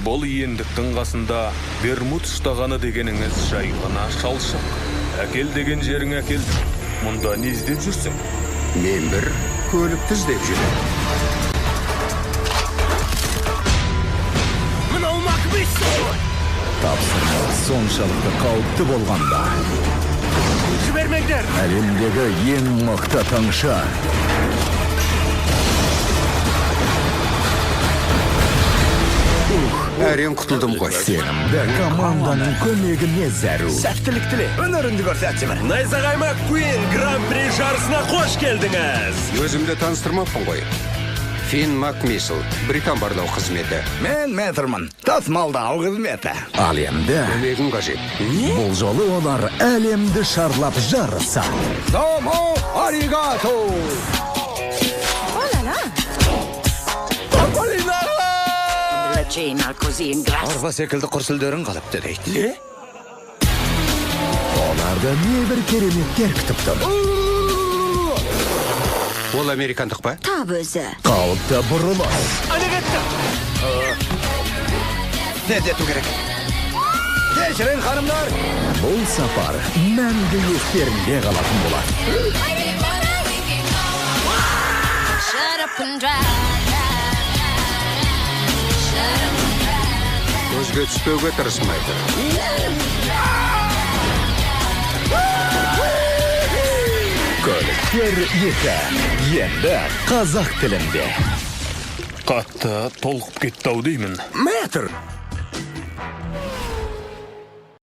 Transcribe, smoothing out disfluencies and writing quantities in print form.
Бұл ендіктің қасында Бермуд ұштағаны дегеніңіз жай ғана шалшық. Әкел деген жерің әкел. Мұнда не іздеп жүрсің? Мен бір көлікті іздеп жүрмін. Мынау Макбеттің! Тапсырма соншалықты қауіпті болғанда. Жібермеңдер! Әлемдегі ең мықты таңшы. Әрең құтылдым ғой. Сенімді команданың көмегіне зәру. Сәттілік тіле, өнеріңді көрсетші. Найзағай Маккуин гран-при жарысына қош келдіңіз. Өзімді таныстырмаппын ғой. Фин Макмисл, британ барлау қызметі. Мен Метрман, тасымалдау қызметі. Әлемді. Көмегің қажет. Бұл жолы олар әлемді шарлап жарыса. Домо аригато! Арба секілді құрсылдерін қалыпты дейді. Оларды небір кереметтер күтіп тұр. Ол американдық па? Тап өзі. Қауіпті бұрылыс. Тездету керек. Кешірін қанымдар. Бұл сапар мәңгі естерінде қалатын болады. Көзге түспеуге тырысмайды. Көліктер екі. Енді қазақ тілінде. Қатты толқып кетті-ау деймін. Мэтр,